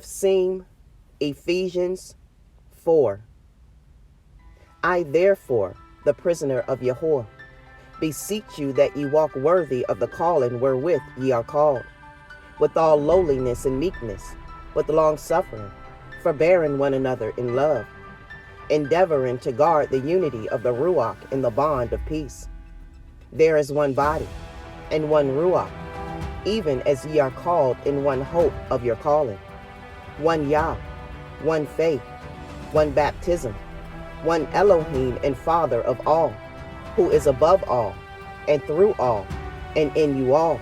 EPH'SIYM, Ephesians 4. I therefore, the prisoner of Yahweh, beseech you that ye walk worthy of the calling wherewith ye are called, with all lowliness and meekness, with long-suffering, forbearing one another in love, endeavoring to guard the unity of the Ruach in the bond of peace. There is one body, and one Ruach, even as ye are called in one hope of your calling, one Yah, one faith, one baptism, one Elohim and Father of all, who is above all, and through all, and in you all.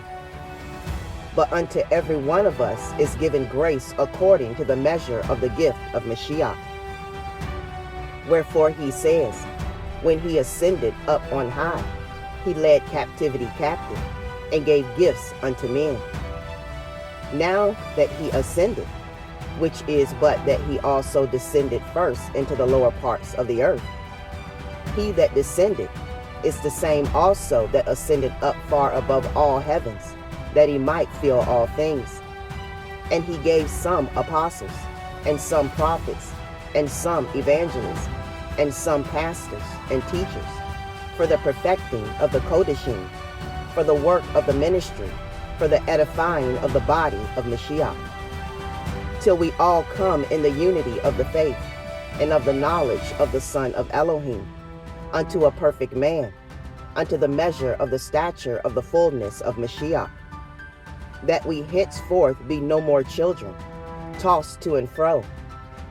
But unto every one of us is given grace according to the measure of the gift of Mashiach. Wherefore he says, when he ascended up on high, he led captivity captive, and gave gifts unto men. Now that he ascended, which is but that he also descended first into the lower parts of the earth, he that descended is the same also that ascended up far above all heavens, that he might fill all things. And he gave some apostles, and some prophets, and some evangelists, and some pastors and teachers, for the perfecting of the Kodeshim, for the work of the ministry, for the edifying of the body of Mashiach, till we all come in the unity of the faith, and of the knowledge of the Son of Elohim, unto a perfect man, unto the measure of the stature of the fullness of Mashiach, that we henceforth be no more children, tossed to and fro,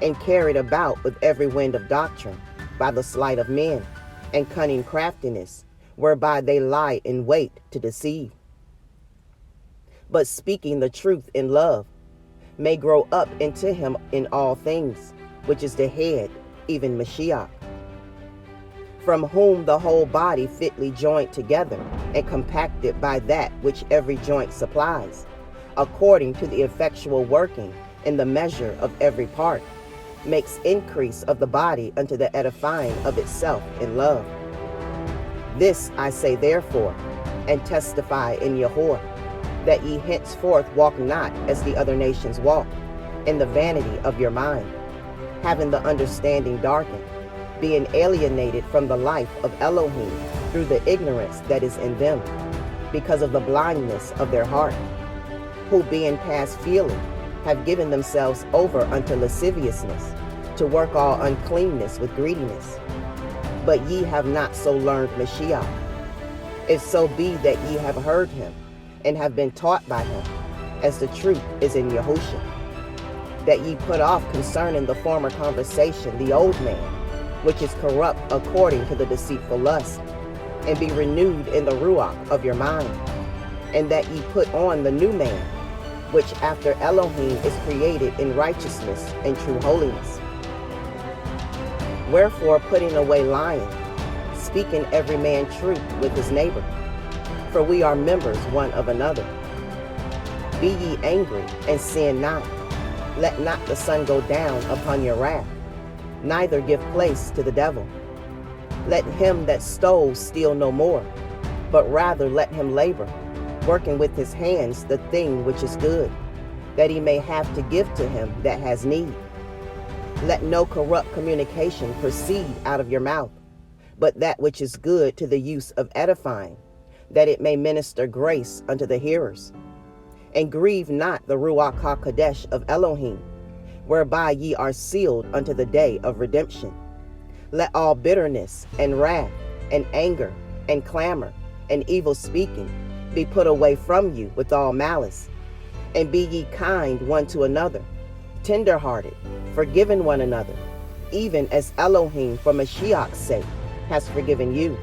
and carried about with every wind of doctrine, by the sleight of men, and cunning craftiness, whereby they lie in wait to deceive. But speaking the truth in love, may grow up into him in all things, which is the head, even Mashiach, from whom the whole body fitly joined together and compacted by that which every joint supplies, according to the effectual working in the measure of every part, makes increase of the body unto the edifying of itself in love. This I say therefore, and testify in Yahweh, that ye henceforth walk not as the other nations walk, in the vanity of your mind, having the understanding darkened, being alienated from the life of Elohim through the ignorance that is in them, because of the blindness of their heart, who being past feeling, have given themselves over unto lasciviousness, to work all uncleanness with greediness. But ye have not so learned Mashiach, if so be that ye have heard him, and have been taught by him, as the truth is in Yahushua, that ye put off concerning the former conversation the old man, which is corrupt according to the deceitful lust, and be renewed in the Ruach of your mind, and that ye put on the new man, which after Elohim is created in righteousness and true holiness. Wherefore, putting away lying, speaking every man truth with his neighbor, for we are members one of another. Be ye angry, and sin not. Let not the sun go down upon your wrath, neither give place to the devil. Let him that stole steal no more, but rather let him labor, working with his hands the thing which is good, that he may have to give to him that has need. Let no corrupt communication proceed out of your mouth, but that which is good to the use of edifying, that it may minister grace unto the hearers. And grieve not the Ruach HaKodesh of Elohim, whereby ye are sealed unto the day of redemption. Let all bitterness and wrath and anger and clamor and evil speaking be put away from you with all malice. And be ye kind one to another, tender-hearted, forgiving one another, even as Elohim for Mashiach's sake has forgiven you.